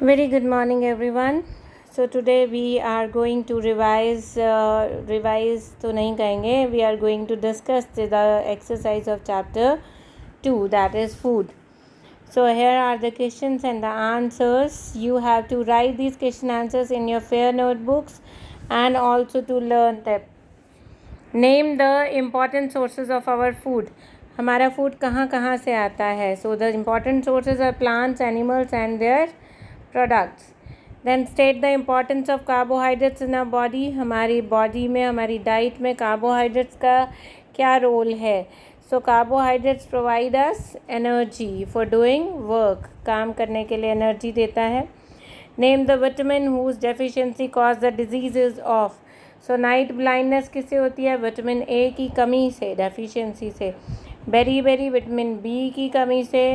Very good morning, everyone. So today we are going to revise तो नहीं कहेंगे. We are going to discuss the exercise of chapter 2, that is food. So here are the questions and the answers. You have to write these question answers in your fair notebooks and also to learn them. Name the important sources of our food. हमारा food कहाँ कहाँ से आता है. So the important sources are plants, animals and their products. Then state the importance of carbohydrates in our body. हमारी body में, हमारी diet में carbohydrates का क्या role है. So carbohydrates provide us energy for doing work. काम करने के लिए energy देता है. Name the vitamin whose deficiency cause the diseases of. So night blindness किससे होती है. विटामिन ए की कमी से, डेफिशिएंसी से. बेरी विटामिन बी की कमी से.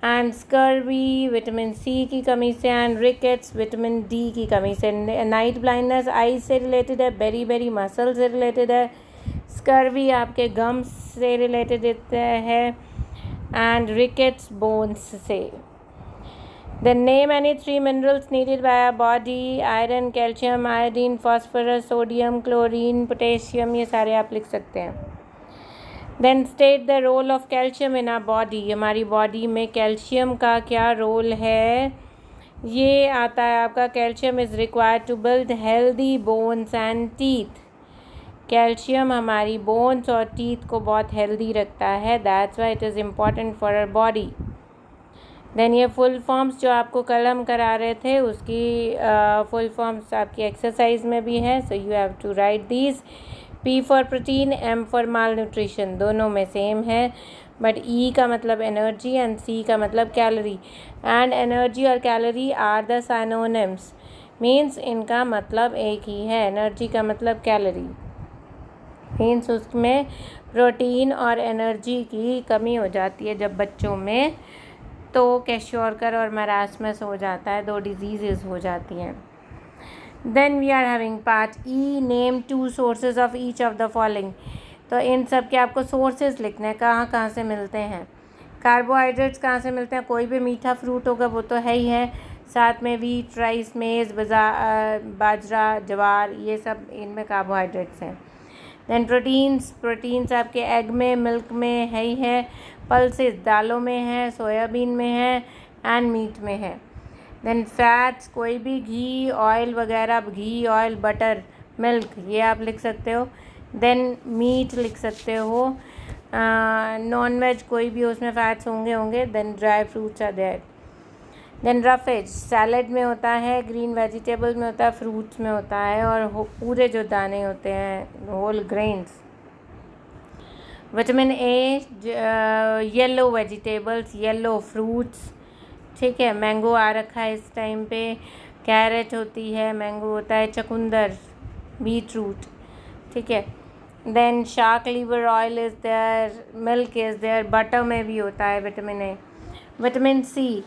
एंड स्कर्वी विटामिन सी की कमी से. एंड रिकेट्स विटामिन डी की कमी से. नाइट ब्लाइंडनेस आई से रिलेटेड है. बेरी मसल से रिलेटेड है. स्कर्वी आपके गम्स से रिलेटेड है. एंड रिकेट्स बोन्स से. Then name any 3 minerals needed by our body. Iron, calcium, iodine, phosphorus, sodium, chlorine, potassium, ये सारे आप लिख सकते हैं. Then state the role of calcium in our body. हमारी बॉडी में कैल्शियम का क्या रोल है. ये आता है आपका. Calcium is required to build healthy bones and teeth. Calcium हमारी बोन्स और टीथ को बहुत हेल्दी रखता है. That's why it is important for our body. Then ये फुल फॉर्म्स जो आपको कल हम करा रहे थे उसकी फुल फॉर्म्स आपकी एक्सरसाइज में भी है. So you have to write these. P for protein, M for malnutrition. दोनों में सेम है बट ई का मतलब एनर्जी एंड सी का मतलब कैलोरी. एंड एनर्जी और calorie are the synonyms. Means इनका मतलब एक ही है. एनर्जी का मतलब कैलोरी मीन्स उसमें प्रोटीन और एनर्जी की कमी हो जाती है जब बच्चों में, तो कैशियोरकर और मरासमस हो जाता है. 2 डिजीज़ हो जाती हैं. Then we are having part E. Name 2 sources of each of the following. तो इन सब के आपको सोर्सेज लिखने हैं. कहाँ कहाँ से मिलते हैं. कार्बोहाइड्रेट्स कहाँ से मिलते हैं. कोई भी मीठा फ्रूट होगा वो तो है ही है. साथ में व्हीट, राइस, मेज़, बाजरा, ज्वार, ये सब इनमें कार्बोहाइड्रेट्स हैं. देन प्रोटीन्स आपके एग में, मिल्क में है ही है. पल्सेस दालों में है, सोयाबीन में है एंड मीट में है. देन फैट्स कोई भी घी, ऑयल वगैरह, घी, ऑयल, बटर, मिल्क, ये आप लिख सकते हो. देन मीट लिख सकते हो. नॉन वेज कोई भी उसमें फैट्स होंगे. Then dry fruits are there. Then roughage salad में होता है, ग्रीन वेजिटेबल्स में होता है, फ्रूट्स में होता है और पूरे जो दाने होते हैं whole grains. Vitamin A, yellow vegetables, yellow fruits. ठीक है. मैंगो आ रखा है इस टाइम पे. कैरेट होती है, मैंगो होता है, चकुंदर, बीटरूट. ठीक है. Then shark liver oil is there, milk is there, butter में भी होता है vitamin A. Vitamin C,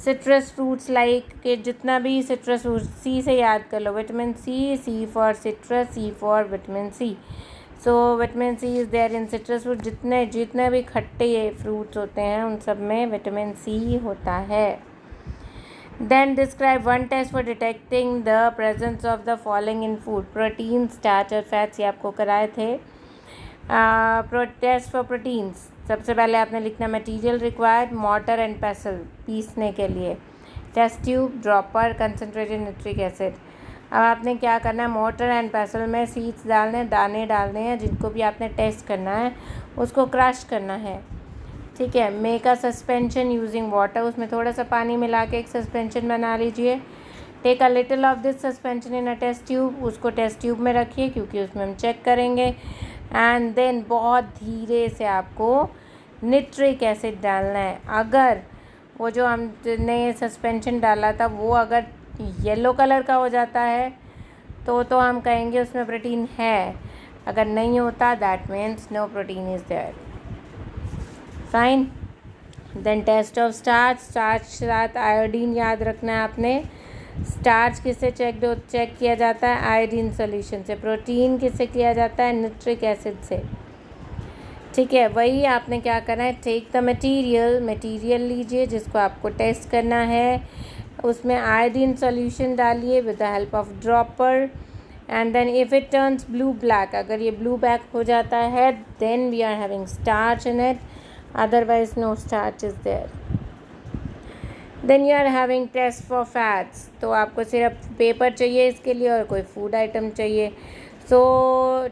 citrus fruits like के जितना भी सिट्रस फ्रूट, सी से याद कर लो. Vitamin C for citrus, C for vitamin C. So vitamin C is there in citrus fruit. जितने भी खट्टे फ्रूट्स होते हैं उन सब में विटामिन सी होता है. Then describe 1 test for detecting the presence of the following in food. Protein, starch और फैट्स ये आपको कराए थे. Test for proteins. सबसे पहले आपने लिखना material required, mortar and pestle पीसने के लिए, test tube, dropper, concentrated nitric acid. अब आपने क्या करना है, मोटर एंड पेसल में सीड्स डालने, दाने डालने हैं जिनको भी आपने टेस्ट करना है, उसको क्रश करना है. ठीक है. Make a suspension using water. उसमें थोड़ा सा पानी मिला के एक सस्पेंशन बना लीजिए. Take a little of this suspension in a test tube. उसको टेस्ट ट्यूब में रखिए क्योंकि उसमें हम चेक करेंगे. एंड देन बहुत धीरे से आपको निट्रिक एसिड डालना है. अगर वो जो हमने सस्पेंशन डाला था वो अगर येलो कलर का हो जाता है तो हम कहेंगे उसमें प्रोटीन है. अगर नहीं होता that means no protein is there. Fine. Then test of starch. Starch साथ आयोडीन याद रखना है आपने. स्टार्च किससे चेक किया जाता है, आयोडीन सॉल्यूशन से. प्रोटीन किससे किया जाता है, निट्रिक एसिड से. ठीक है. वही आपने क्या करना है, टेक द मटेरियल लीजिए जिसको आपको टेस्ट करना है. उसमें आयोडीन सॉल्यूशन डालिए with the help of dropper, and then if it turns blue black, अगर ये ब्लू ब्लैक हो जाता है then we are having starch in it, otherwise no starch is there. Then you are having test for fats, तो आपको सिर्फ paper चाहिए इसके लिए और कोई फूड आइटम चाहिए। So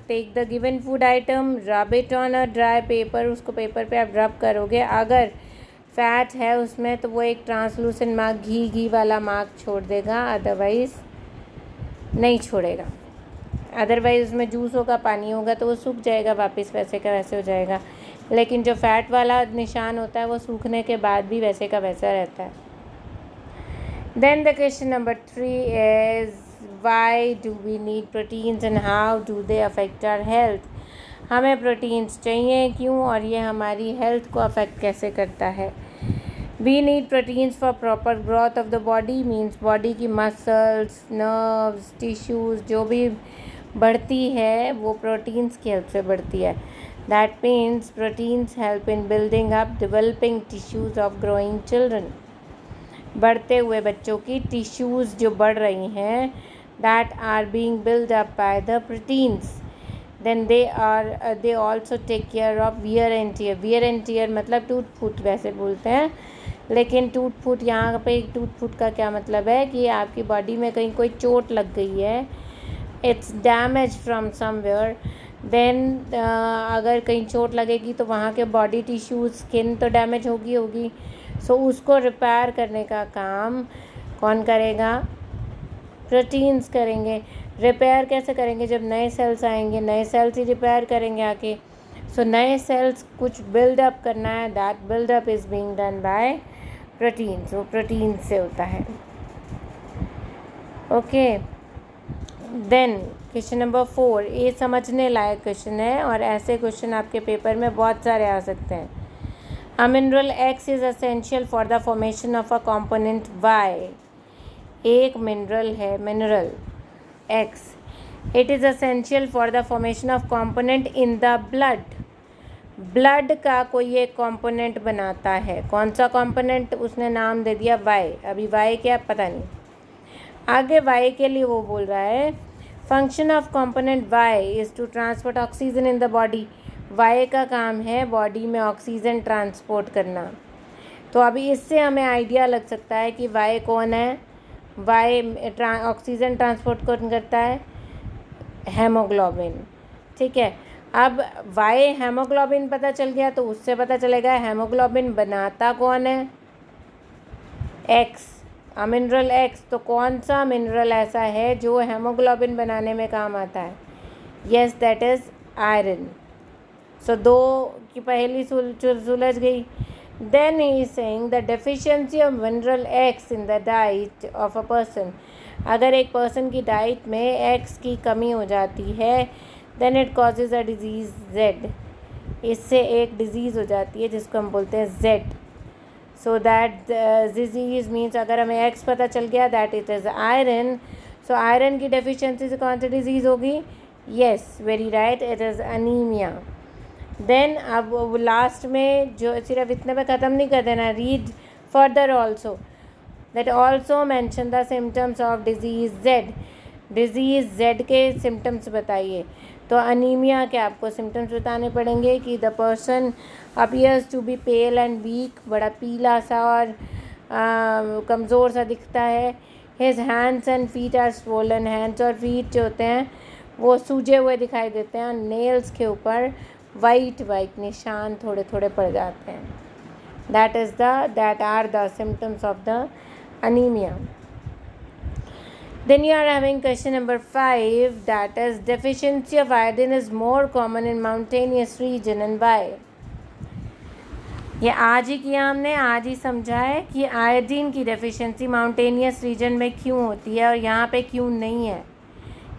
take the given food item, rub it on a dry paper, उसको पेपर पे आप रब करोगे, अगर फैट है उसमें तो वो एक ट्रांसलूसेंट मार्क, घी वाला मार्क छोड़ देगा, अदरवाइज़ नहीं छोड़ेगा। अदरवाइज़ उसमें जूस होगा, पानी होगा तो वो सूख जाएगा, वापस वैसे का वैसे हो जाएगा। लेकिन जो फैट वाला निशान होता है वो सूखने के बाद भी वैसे का वैसा रहता है। Then the question number 3 is why do we need proteins and how do they affect our health. हमें प्रोटीन्स चाहिए क्यों और ये हमारी हेल्थ को अफेक्ट कैसे करता है। We need proteins for proper growth of the body, means body की मसल्स, नर्व्स, टिश्यूज़ जो भी बढ़ती है वो प्रोटीन्स की हेल्प से बढ़ती है। That means proteins help in building up developing tissues of growing children. बढ़ते हुए बच्चों की टिश्यूज़ जो बढ़ रही हैं, that are being build up by the proteins. Then they also take care of wear and tear. Wear and tear मतलब टूट फूट वैसे बोलते हैं, लेकिन टूट फूट यहाँ पे टूट फूट का क्या मतलब है कि आपकी बॉडी में कहीं कोई चोट लग गई है, it's damage from somewhere, then अगर कहीं चोट लगेगी तो वहाँ के बॉडी टिश्यूज, स्किन तो डैमेज होगी। सो उसको रिपेयर करने का काम कौन करेगा, प्रोटीन्स करेंगे। रिपेयर कैसे करेंगे, जब नए सेल्स आएंगे, नए सेल्स ही रिपेयर करेंगे आके। सो नए सेल्स कुछ बिल्डअप करना है, that buildup is being done by proteins, वो प्रोटीन से होता है। ओके, देन क्वेश्चन नंबर 4, ये समझने लायक क्वेश्चन है और ऐसे क्वेश्चन आपके पेपर में बहुत सारे आ सकते हैं। A mineral X is essential for the formation of a component Y. एक मिनरल है, mineral X, it is essential for the formation of component in the blood. Blood का कोई एक कंपोनेंट बनाता है, कौन सा कंपोनेंट, उसने नाम दे दिया वाई। अभी वाई क्या पता नहीं, आगे वाई के लिए वो बोल रहा है function of component Y is to transport oxygen in the body. Y का काम है बॉडी में ऑक्सीजन ट्रांसपोर्ट करना। तो अभी इससे हमें आइडिया लग सकता है कि वाई कौन है। वाई ऑक्सीजन ट्रांसपोर्ट कौन करता है, हेमोग्लोबिन। ठीक है, अब वाई हेमोग्लोबिन पता चल गया तो उससे पता चलेगा हेमोग्लोबिन बनाता कौन है, एक्स, मिनरल एक्स। तो कौन सा मिनरल ऐसा है जो हेमोग्लोबिन बनाने में काम आता है, yes that is iron. So 2 की पहली सुलझ गई। Then he is saying the deficiency of mineral X in the diet of a person. अगर एक पर्सन की डाइट में एक्स की कमी हो जाती है then it causes a disease Z. इससे एक डिजीज़ हो जाती है जिसको हम बोलते हैं Z. So that disease means अगर हमें एक्स पता चल गया that it is iron, so iron की डेफिशिएंसी से कौन सी डिजीज़ होगी, yes very right, it is anaemia. Then अब लास्ट में जो सिर्फ इतने पे ख़त्म नहीं कर देना, read further also that also mention the symptoms of disease Z. Disease Z के सिम्टम्स बताइए। तो अनीमिया के आपको सिम्टम्स बताने पड़ेंगे कि the person appears to be pale and weak, बड़ा पीला सा और कमज़ोर सा दिखता है। His hands and feet are swollen, hands और फीट जो होते हैं वो सूजे हुए दिखाई देते हैं। नेल्स के ऊपर वाइट निशान थोड़े थोड़े पड़ जाते हैं। That are the symptoms of the anemia. Then you are having question number 5, that is deficiency of iodine is more common in mountainous region and why. ये आज ही किया हमने, आज ही समझा है कि आयोडीन की डेफिशिएंसी माउंटेनियस रीजन में क्यों होती है और यहाँ पे क्यों नहीं है,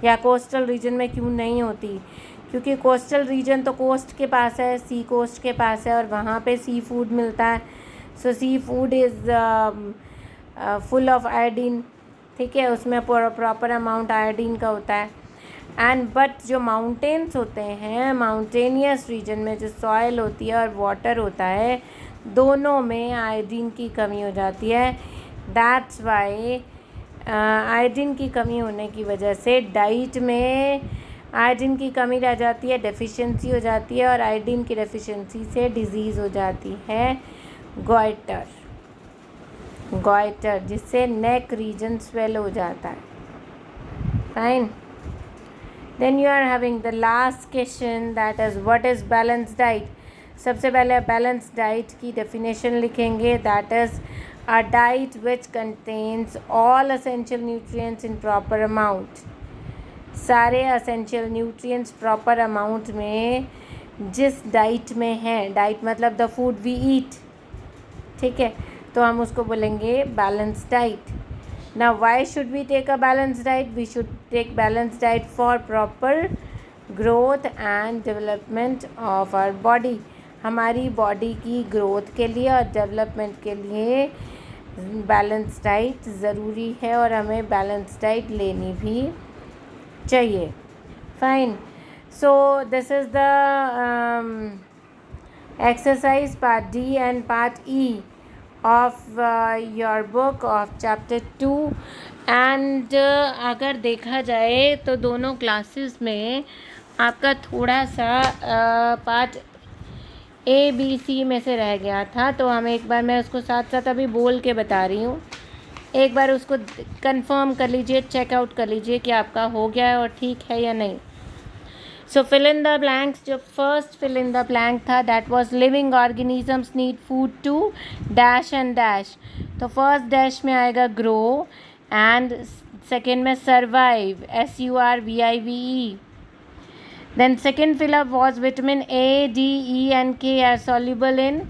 या कोस्टल रीजन में क्यों नहीं होती। क्योंकि कोस्टल रीजन तो कोस्ट के पास है, सी कोस्ट के पास है और वहाँ पे सी फूड मिलता है। So sea food is full of iodine. ठीक है, उसमें प्रॉपर अमाउंट आयोडीन का होता है। एंड बट जो माउंटेन्स होते हैं, माउंटेनियस रीजन में जो सॉइल होती है और वाटर होता है, दोनों में आयोडीन की कमी हो जाती है। दैट्स वाई आयोडीन की कमी होने की वजह से डाइट में आयोडीन की कमी रह जाती है, डेफिशिएंसी हो जाती है, और आयोडीन की डेफिशिएंसी से डिजीज़ हो जाती है गॉइटर, जिससे नेक रीजन स्वेल हो जाता है. Fine. Then you are having the last question, that is what is balance diet. सबसे पहले बैलेंस डाइट की डेफिनेशन लिखेंगे. That is a diet which contains all essential nutrients in proper amount. सारे essential nutrients proper amount में जिस diet में है, diet मतलब द फूड वी ईट, ठीक है, तो हम उसको बोलेंगे balance diet. Now why should we take a balance diet? We should take balance diet for proper growth and development of our body. हमारी बॉडी की ग्रोथ के लिए और डेवलपमेंट के लिए बैलेंस डाइट ज़रूरी है, और हमें बैलेंस डाइट लेनी भी चाहिए. Fine. So this is the exercise part D and part E of your book of chapter 2. and अगर देखा जाए तो दोनों क्लासेस में आपका थोड़ा सा पार्ट ABC में से रह गया था, तो हम एक बार, मैं उसको साथ साथ अभी बोल के बता रही हूँ, एक बार उसको कंफर्म कर लीजिए, चेकआउट कर लीजिए कि आपका हो गया है और ठीक है या नहीं. So fill in the blanks. जो first fill in the blank था, that was living organisms need food to dash and dash. तो फर्स्ट डैश में आएगा ग्रो, एंड सेकेंड में survive, SURVIVE. Then second fill up was vitamin A, D, E and K are soluble in,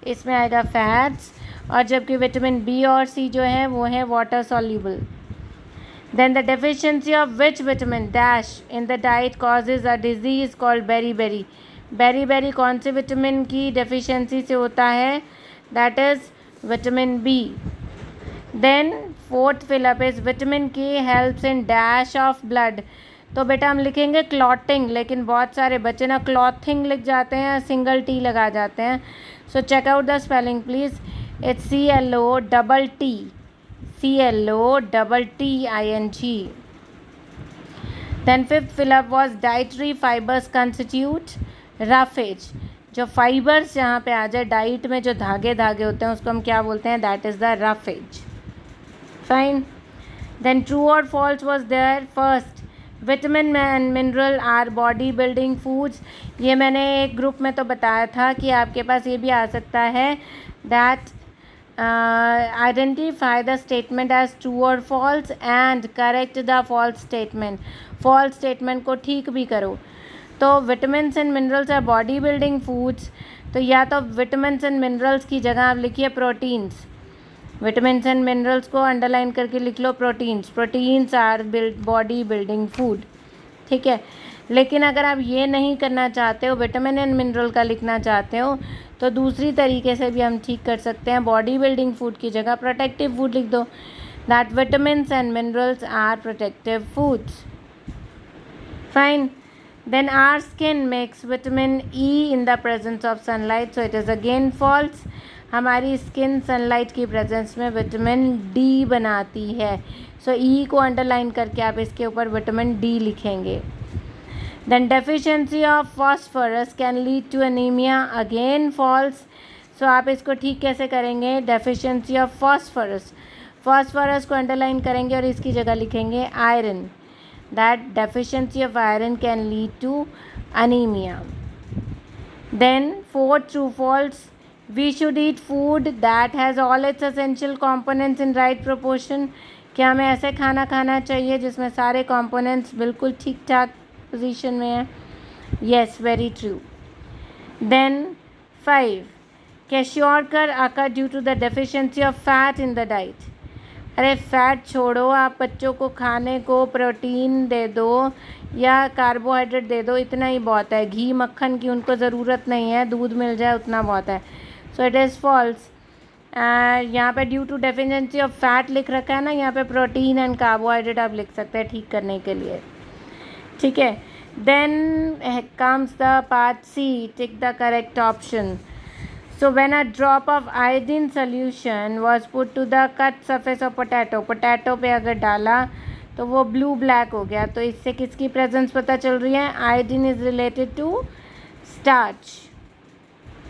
इसमें आएगा fats, और जबकि vitamin B और C जो है वो है water soluble. Then the deficiency of which vitamin dash in the diet causes a disease called beriberi. Beriberi कौन से विटामिन की डेफिशिएंसी से होता है? That is vitamin B. Then fourth fill-up is vitamin K helps in dash of blood. तो बेटा हम लिखेंगे क्लॉटिंग, लेकिन बहुत सारे बच्चे ना क्लॉथिंग लिख जाते हैं, सिंगल टी लगा जाते हैं. So check out the spelling please. It's CLOTTING. Then fifth fill-up was dietary fibers constitute roughage. जो फाइबर्स जहाँ पे आ जाए, डाइट में जो धागे होते हैं उसको हम क्या बोलते हैं? That is the roughage. Fine. Then true और false was there. First, vitamin and mineral are body building foods. ये मैंने एक ग्रुप में तो बताया था कि आपके पास ये भी आ सकता है, that identify the statement as true or false and correct the false statement. false statement को ठीक भी करो. तो vitamins and minerals are body building foods. तो या तो vitamins and minerals की जगह आप लिखिए proteins. vitamins and minerals को अंडरलाइन करके लिख लो proteins are body building food. ठीक है. लेकिन अगर आप ये नहीं करना चाहते हो, विटामिन एंड मिनरल का लिखना चाहते हो, तो दूसरी तरीके से भी हम ठीक कर सकते हैं. बॉडी बिल्डिंग फूड की जगह प्रोटेक्टिव फूड लिख दो. That vitamins and minerals are protective foods. Fine. Then our skin makes vitamin E in the presence of sunlight. So it is again false. हमारी स्किन सनलाइट की presence में vitamin D बनाती है. सो E को underline करके आप इसके ऊपर विटामिन D लिखेंगे. Then deficiency of phosphorus can lead to anemia. Again false. So आप इसको ठीक कैसे करेंगे? deficiency of phosphorus. phosphorus को अंडरलाइन करेंगे और इसकी जगह लिखेंगे iron. That deficiency of iron can lead to anemia. Then fourth true false. We should eat food that has all its essential components in right proportion. क्या हमें ऐसे खाना खाना चाहिए जिसमें सारे components बिल्कुल ठीक ठाक पोजीशन में है? Yes, very true. Then 5, kwashiorkor occur due to the deficiency of fat in the diet. अरे फैट छोड़ो, आप बच्चों को खाने को प्रोटीन दे दो या कार्बोहाइड्रेट दे दो, इतना ही बहुत है. घी मक्खन की उनको ज़रूरत नहीं है, दूध मिल जाए उतना बहुत है. So it is false. यहाँ पे due to deficiency of fat लिख रखा है ना, यहाँ पे प्रोटीन एंड कार्बोहाइड्रेट आप लिख सकते हैं ठीक करने के लिए. ठीक है. Then comes the part C, tick the correct option. So when a drop of iodine solution was put to the cut surface of potato पे अगर डाला तो वो ब्लू ब्लैक हो गया, तो इससे किसकी प्रेजेंस पता चल रही है? Iodine is related to starch.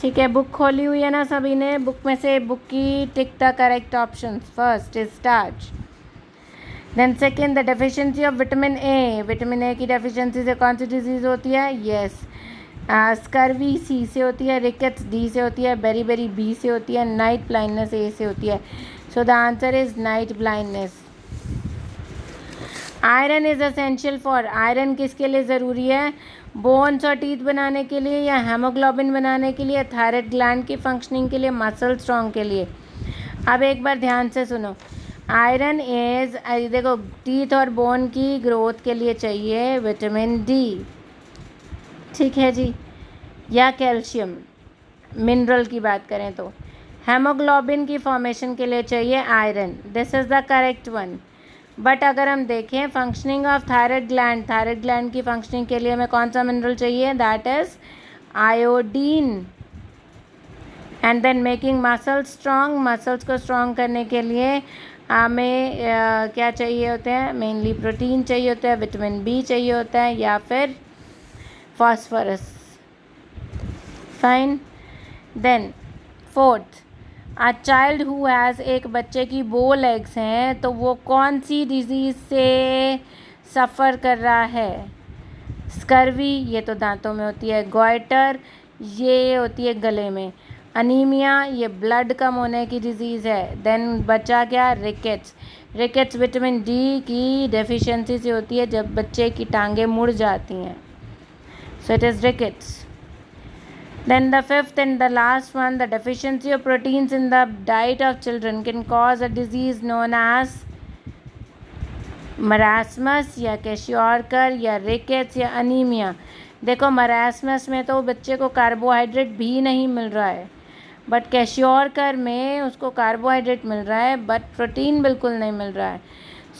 ठीक है, बुक खोली हुई है ना सभी ने? बुक में से बुक की tick the correct option. First is starch. Then second, the deficiency of vitamin A. Vitamin A की डेफिशिएंसी से कौन सी डिजीज़ होती है? यस, स्कर्वी सी से होती है, रिकेट्स डी से होती है, बेरी बी से होती है, नाइट ब्लाइंडनेस ए से होती है। So the answer is night blindness. Iron is essential for. Iron किसके लिए ज़रूरी है? बोन्स और टीथ बनाने के लिए, या हेमोग्लोबिन बनाने के लिए, थायराइड ग्लैंड की फंक्शनिंग के लिए, मसल स्ट्रॉन्ग के लिए। अब एक बार ध्यान से सुनो, आयरन इज़, देखो टीथ और बोन की ग्रोथ के लिए चाहिए विटामिन डी, ठीक है जी, या कैल्शियम मिनरल की बात करें तो। हेमोग्लोबिन की फॉर्मेशन के लिए चाहिए iron. This is the correct one. But अगर हम देखें फंक्शनिंग ऑफ थायराइड ग्लैंड की फंक्शनिंग के लिए हमें कौन सा मिनरल चाहिए? That is iodine. And then making muscle strong, muscles को स्ट्रॉन्ग करने के लिए हमें क्या चाहिए होते हैं? मेनली प्रोटीन चाहिए होता है, विटामिन बी चाहिए होता है, या फिर phosphorus. Fine. Then fourth, a child who has, एक बच्चे की बो लेग्स हैं, तो वो कौन सी डिजीज़ से सफ़र कर रहा है? स्कर्वी, ये तो दांतों में होती है। गॉइटर, ये होती है गले में। अनीमिया, ये ब्लड कम होने की डिजीज़ है। देन बचा क्या? रिकेट्स। रिकेट्स विटामिन डी की डेफिशिएंसी से होती है, जब बच्चे की टांगें मुड़ जाती हैं। So it is rickets. Then the fifth and the last one, the deficiency of proteins in the diet of children can cause a disease known as marasmus, या कैशियोरकर, या रिकेट्स, या अनीमिया। देखो मरासमस में तो बच्चे को कार्बोहाइड्रेट भी नहीं मिल रहा है, बट कैशियोरकर में उसको कार्बोहाइड्रेट मिल रहा है बट प्रोटीन बिल्कुल नहीं मिल रहा है।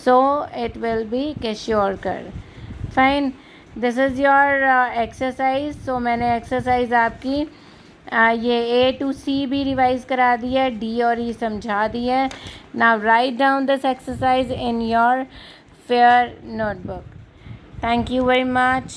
So it will be kwashiorkor. Fine, this is your exercise. So मैंने एक्सरसाइज आपकी ये ए टू सी भी रिवाइज करा दी है, डी और ई समझा दी है। Now write down this exercise in your fair notebook. Thank you very much.